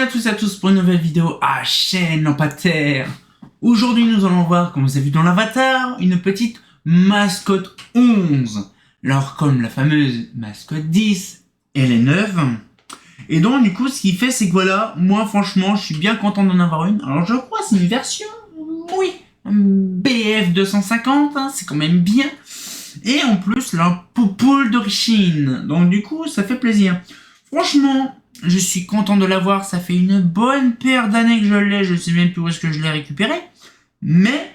à tous et à tous pour une nouvelle vidéo à chaîne non pas terre. Aujourd'hui nous allons voir, comme vous avez vu dans l'avatar, une petite mascotte 11. Alors comme la fameuse mascotte 10, elle est neuve. Et donc du coup ce qu'il fait c'est que voilà, moi franchement je suis bien content d'en avoir une. Alors je crois que c'est une version, oui, BF 250, hein, c'est quand même bien. Et en plus la poupoule d'origine, donc du coup ça fait plaisir. Franchement, je suis content de l'avoir, ça fait une bonne paire d'années que je l'ai, je sais même plus où est-ce que je l'ai récupéré. Mais,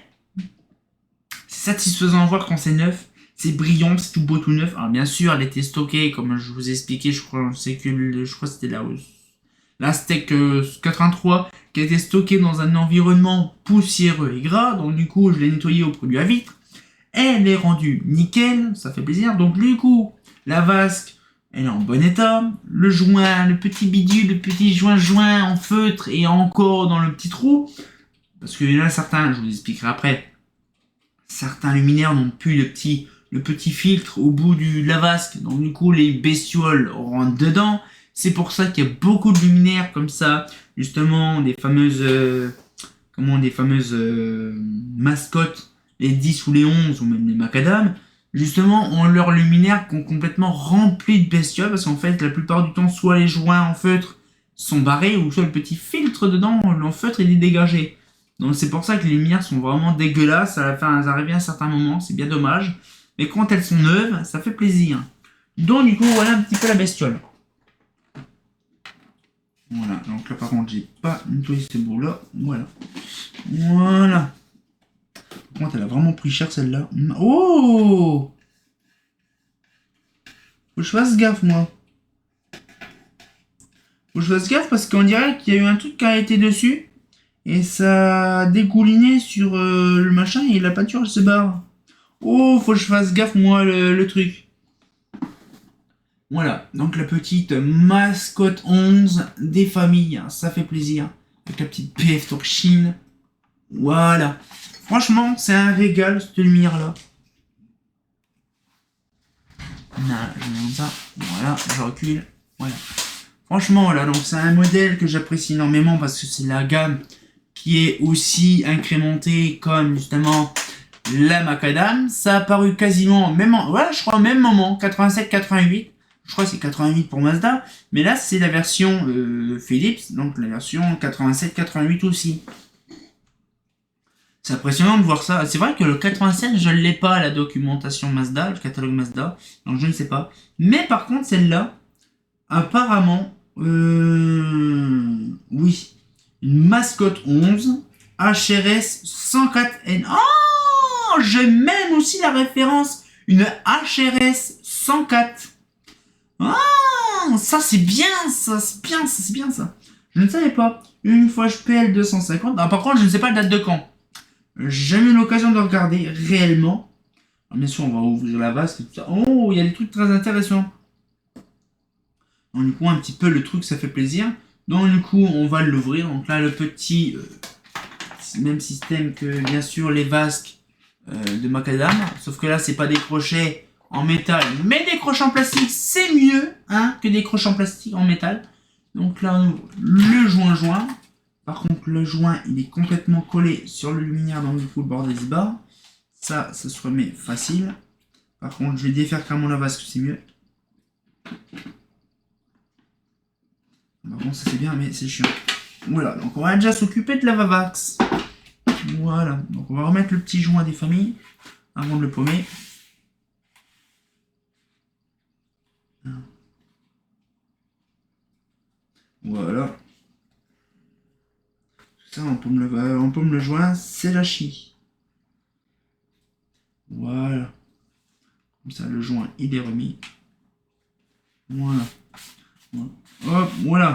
c'est satisfaisant à voir quand c'est neuf, c'est brillant, c'est tout beau, tout neuf. Alors bien sûr, elle était stockée, comme je vous ai expliqué, je crois que c'était la Steak 83, qui a été stockée dans un environnement poussiéreux et gras, donc du coup, je l'ai nettoyée au produit à vitre. Elle est rendue nickel, ça fait plaisir, donc du coup, la vasque, elle est en bon état. Le joint, le petit bidule, le petit joint en feutre et encore dans le petit trou. Parce que là, certains, je vous expliquerai après, certains luminaires n'ont plus le petit filtre au bout de la vasque. Donc du coup, les bestioles rentrent dedans. C'est pour ça qu'il y a beaucoup de luminaires comme ça. Justement, des fameuses mascottes, les 10 ou les 11 ou même les macadam. Justement, ont leur luminaire complètement rempli de bestioles parce qu'en fait, la plupart du temps, soit les joints en feutre sont barrés ou soit le petit filtre dedans, le feutre, il est dégagé. Donc c'est pour ça que les lumières sont vraiment dégueulasses, ça arrive à un certain moment, c'est bien dommage. Mais quand elles sont neuves, ça fait plaisir. Donc du coup, voilà un petit peu la bestiole. Voilà, donc là par contre, j'ai pas nettoyé ce bout-là. Voilà. Voilà. Par contre, elle a vraiment pris cher celle-là. Oh! Faut que je fasse gaffe, moi. Faut que je fasse gaffe parce qu'on dirait qu'il y a eu un truc qui a été dessus. Et ça a dégouliné sur le machin et la peinture elle se barre. Oh, faut que je fasse gaffe, moi, le truc. Voilà, donc la petite mascotte 11 des familles. Ça fait plaisir. Avec la petite PF Torchine. Voilà. Franchement, c'est un régal, cette lumière-là. Je mets ça. Voilà, je recule. Voilà. Franchement, voilà, donc c'est un modèle que j'apprécie énormément parce que c'est la gamme qui est aussi incrémentée comme justement la macadam. Ça a apparu quasiment même je crois au même moment, 87-88. Je crois que c'est 88 pour Mazda. Mais là, c'est la version Philips, donc la version 87-88 aussi. C'est impressionnant de voir ça. C'est vrai que le 87, je ne l'ai pas, la documentation Mazda, le catalogue Mazda. Donc je ne sais pas. Mais par contre, celle-là, apparemment, oui, une mascotte 11, HRS 104N. Oh, j'ai même aussi la référence, une HRS 104. Ah, ça c'est bien, ça c'est bien, ça c'est bien ça. Je ne savais pas. Une fois HPL 250. Ah, par contre, je ne sais pas la date de quand. J'ai jamais eu l'occasion de regarder réellement. Alors, bien sûr, on va ouvrir la vasque et tout ça. Oh, il y a des trucs très intéressants. Donc, du coup, un petit peu le truc, ça fait plaisir. Donc, du coup, on va l'ouvrir. Donc là, le petit, même système que, bien sûr, les vasques de macadam. Sauf que là, c'est pas des crochets en métal, mais des crochets en plastique, c'est mieux hein, que des crochets en plastique en métal. Donc là, on ouvre le joint. Par contre, le joint, il est complètement collé sur le luminaire, donc du coup, le bord des barres. Ça se remet facile. Par contre, je vais défaire carrément la vasque, c'est mieux. Par contre, ça c'est bien, mais c'est chiant. Voilà, donc on va déjà s'occuper de la Vavax. Voilà, donc on va remettre le petit joint des familles avant de le paumer. Voilà. Ça, on paume le joint, c'est la chie. Voilà. Comme ça, le joint, il est remis. Voilà. Hop, voilà.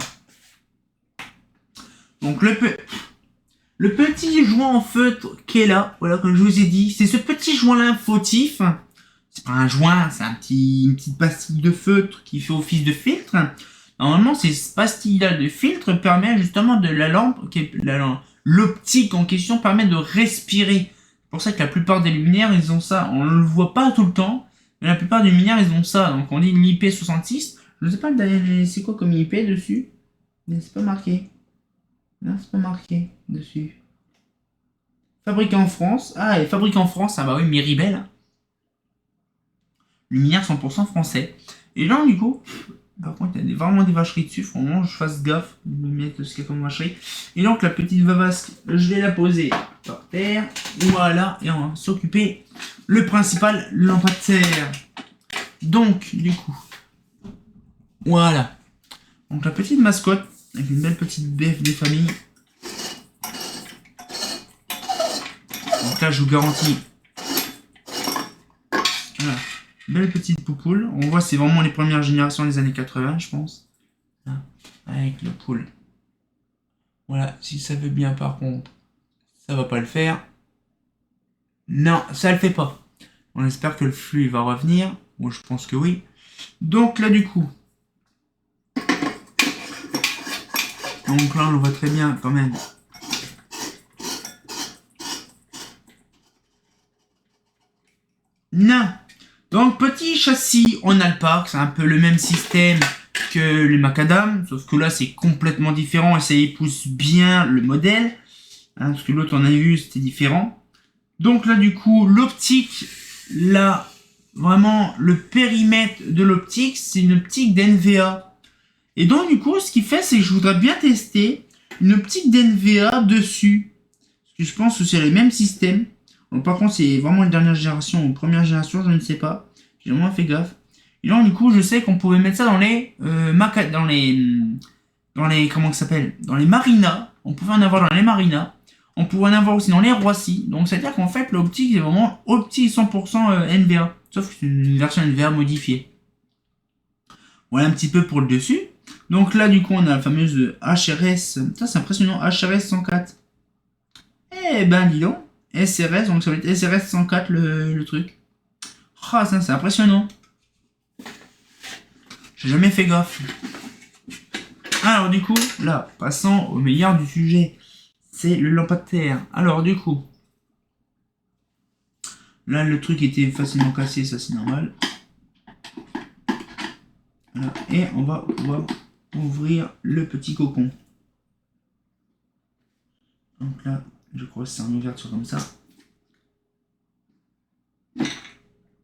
Donc le petit joint en feutre qui est là, voilà, comme je vous ai dit, c'est ce petit joint-là fautif. C'est pas un joint, c'est une petite pastille de feutre qui fait office de filtre. Normalement, ces pastilles-là de filtre permettent justement de la lampe, l'optique en question permet de respirer. C'est pour ça que la plupart des luminaires, ils ont ça. On ne le voit pas tout le temps, mais la plupart des luminaires, ils ont ça. Donc on dit une IP66. Je ne sais pas, c'est quoi comme IP dessus, mais c'est pas marqué. Non, c'est pas marqué dessus. Fabriqué en France. Ah, et fabriqué en France, ah bah oui, Miribel. Luminaire 100% français. Et là, du coup, par contre, il y a vraiment des vacheries dessus. Faut vraiment que je fasse gaffe de mettre ce qu'il y a comme vacherie. Et donc, la petite vavasque, je vais la poser par terre. Voilà, et on va s'occuper le principal, lampadaire. Donc, du coup, voilà. Donc, la petite mascotte, avec une belle petite bête des familles. Donc là, je vous garantis. Voilà. Belle petite poupoule. On voit, c'est vraiment les premières générations des années 80, je pense. Là, avec le poule. Voilà, si ça veut bien, par contre, ça va pas le faire. Non, ça le fait pas. On espère que le flux va revenir. Bon, je pense que oui. Donc là, du coup. Donc là, on le voit très bien quand même. Non. Donc, petit châssis en Alpark, c'est un peu le même système que les macadam, sauf que là, c'est complètement différent et ça épouse bien le modèle. Hein, parce que l'autre, on a vu, c'était différent. Donc là, du coup, l'optique, là, vraiment, le périmètre de l'optique, c'est une optique d'NVA. Et donc, du coup, ce qu'il fait, c'est que je voudrais bien tester une optique d'NVA dessus. Parce que je pense que c'est les mêmes systèmes. Donc, par contre, c'est vraiment une dernière génération ou première génération, je ne sais pas. J'ai vraiment fait gaffe. Et donc, du coup, je sais qu'on pouvait mettre ça dans les comment ça s'appelle, dans les marinas. On pouvait en avoir dans les marinas. On pouvait en avoir aussi dans les Roissy. Donc, c'est-à-dire qu'en fait, l'optique est vraiment optique 100% NVA. Sauf que c'est une version NVA modifiée. Voilà un petit peu pour le dessus. Donc là, du coup, on a la fameuse HRS. Ça, c'est impressionnant. HRS 104. Eh ben, dis donc. SRS, donc ça va être SRS 104 le truc. Ah, ça, c'est impressionnant. J'ai jamais fait gaffe. Alors, du coup, là, passons au meilleur du sujet. C'est le lampadaire. Alors, du coup. Là, le truc était facilement cassé, ça c'est normal. Voilà. Et on va pouvoir ouvrir le petit cocon. Donc là, je crois que c'est en ouverture comme ça.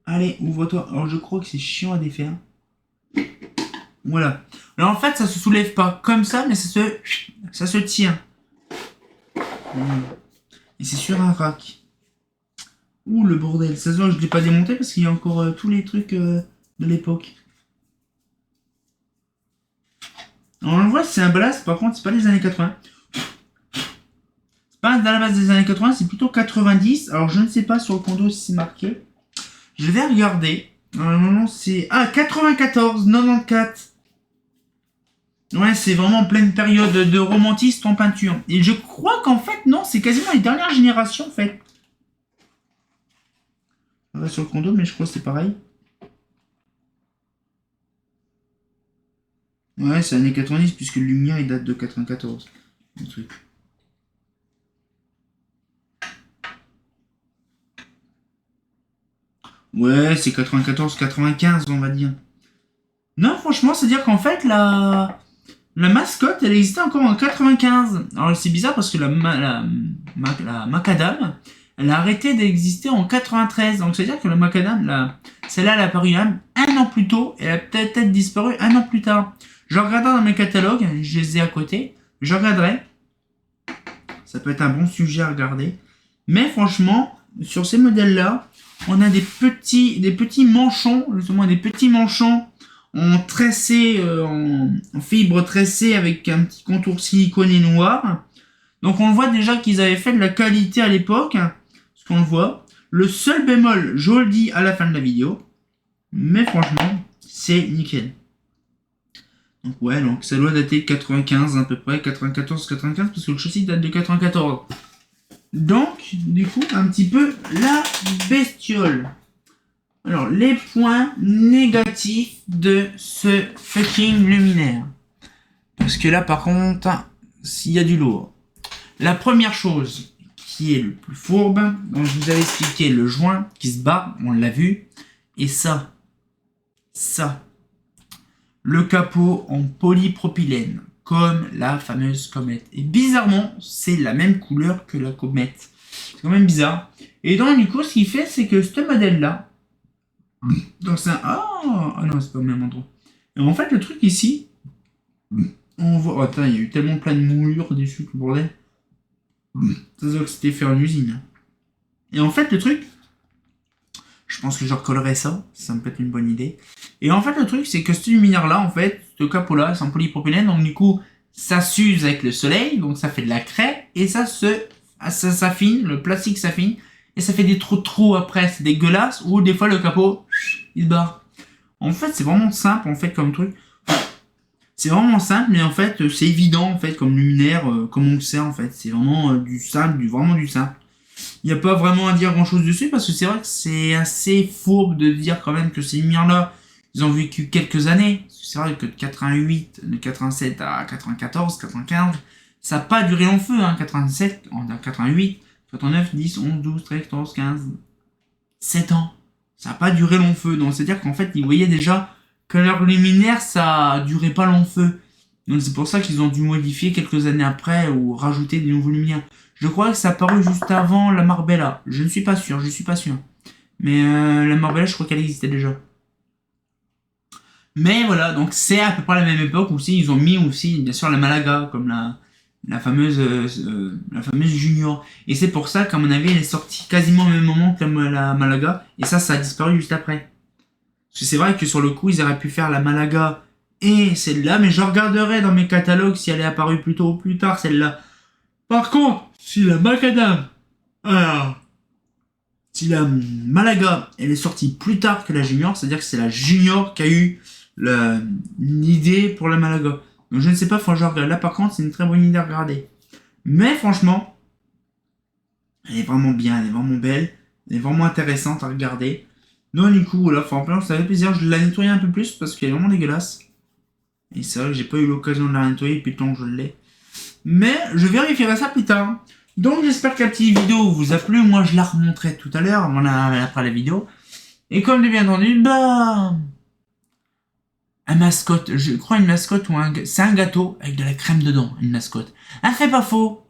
Allez, ouvre-toi. Alors je crois que c'est chiant à défaire. Voilà. Alors en fait, ça se soulève pas comme ça, mais ça se tient. Et c'est sur un rack. Ouh, le bordel. Ça se voit que je ne l'ai pas démonté parce qu'il y a encore tous les trucs de l'époque. Alors on le voit, c'est un blast. Par contre, c'est pas des années 80. C'est pas dans la base des années 80, c'est plutôt 90. Alors je ne sais pas sur le condo si c'est marqué. Je vais regarder. Normalement, c'est... Ah, 94, 94. Ouais, c'est vraiment en pleine période de romantisme en peinture. Et je crois qu'en fait, non, c'est quasiment les dernières générations, en fait. On va sur le condo, mais je crois que c'est pareil. Ouais, c'est années 90, puisque le Lumière, il date de 94. Le truc. Ouais, c'est 94-95, on va dire. Non, franchement, c'est-à-dire qu'en fait, la mascotte, elle existait encore en 95. Alors, c'est bizarre parce que la macadam, elle a arrêté d'exister en 93. Donc, c'est-à-dire que la macadam, celle-là, elle a apparu un an plus tôt et elle a peut-être disparu un an plus tard. Je regarderai dans mes catalogues, je les ai à côté. Je regarderai. Ça peut être un bon sujet à regarder. Mais franchement, sur ces modèles-là, on a des petits manchons, justement des petits manchons en tressé, en fibre tressée avec un petit contour siliconé noir. Donc on voit déjà qu'ils avaient fait de la qualité à l'époque, ce qu'on le voit. Le seul bémol, je le dis à la fin de la vidéo, mais franchement, c'est nickel. Donc ouais, donc ça doit dater de 95 à peu près, 94-95, parce que le châssis date de 94. Donc, du coup, un petit peu la bestiole. Alors, les points négatifs de ce fucking luminaire. Parce que là, par contre, s'il y a du lourd. La première chose qui est le plus fourbe, donc je vous avais expliqué le joint qui se bat, on l'a vu. Et ça. Le capot en polypropylène. comme la fameuse comète. Et bizarrement, c'est la même couleur que la comète. C'est quand même bizarre. Et donc, du coup, ce qu'il fait, c'est que ce modèle-là, donc c'est un... Ah non, c'est pas au même endroit. Et en fait, le truc ici, on voit... Oh, attends, il y a eu tellement plein de moulures dessus, le bordel. Ça veut dire que c'était fait en usine. Et en fait, le truc, je pense que je recollerai ça, ça me peut être une bonne idée. Et en fait, le truc, c'est que ce luminaire-là, en fait, ce capot-là, c'est en polypropylène, donc du coup, ça s'use avec le soleil, donc ça fait de la craie, et ça s'affine, le plastique s'affine, et ça fait des trous après, c'est dégueulasse, ou des fois le capot, il se barre. En fait, c'est vraiment simple, en fait, comme truc. C'est vraiment simple, mais en fait, c'est évident, en fait, comme luminaire, comme on le sait, en fait. C'est vraiment du simple, vraiment du simple. Il n'y a pas vraiment à dire grand chose dessus, parce que c'est vrai que c'est assez fourbe de dire quand même que ces lumières-là, ils ont vécu quelques années. C'est vrai que de 88, de 87 à 94, 95, ça n'a pas duré long feu, hein. 87, 88, 89, 10, 11, 12, 13, 14, 15, 7 ans. Ça n'a pas duré long feu. Donc c'est-à-dire qu'en fait, ils voyaient déjà que leur luminaire, ça durait pas long feu. Donc c'est pour ça qu'ils ont dû modifier quelques années après ou rajouter des nouveaux lumières. Je crois que ça a paru juste avant la Marbella. Je ne suis pas sûr, Mais la Marbella, je crois qu'elle existait déjà. Mais voilà, donc c'est à peu près la même époque aussi. Ils ont mis aussi, bien sûr, la Malaga, comme la fameuse Junior. Et c'est pour ça qu'à mon avis, elle est sortie quasiment au même moment que la Malaga. Et ça a disparu juste après. Parce que c'est vrai que sur le coup, ils auraient pu faire la Malaga et celle-là. Mais je regarderai dans mes catalogues si elle est apparue plus tôt ou plus tard, celle-là. Par contre, si la Macadam, alors, si la Malaga, elle est sortie plus tard que la Junior, c'est-à-dire que c'est la Junior qui a eu l'idée pour la Malaga. Donc je ne sais pas, faut que je regarde. Là par contre, c'est une très bonne idée à regarder. Mais franchement, elle est vraiment bien, elle est vraiment belle, elle est vraiment intéressante à regarder. Donc du coup, voilà, franchement, ça fait plaisir. Je l'ai nettoyé un peu plus parce qu'elle est vraiment dégueulasse. Et c'est vrai que j'ai pas eu l'occasion de la nettoyer depuis le temps que je l'ai. Mais je vérifierai ça plus tard. Donc j'espère que la petite vidéo vous a plu. Moi je la remontrerai tout à l'heure, après la vidéo. Et comme de bien entendu, bah... un mascotte, je crois une mascotte ou c'est un gâteau avec de la crème dedans, une mascotte. Ah, c'est pas faux.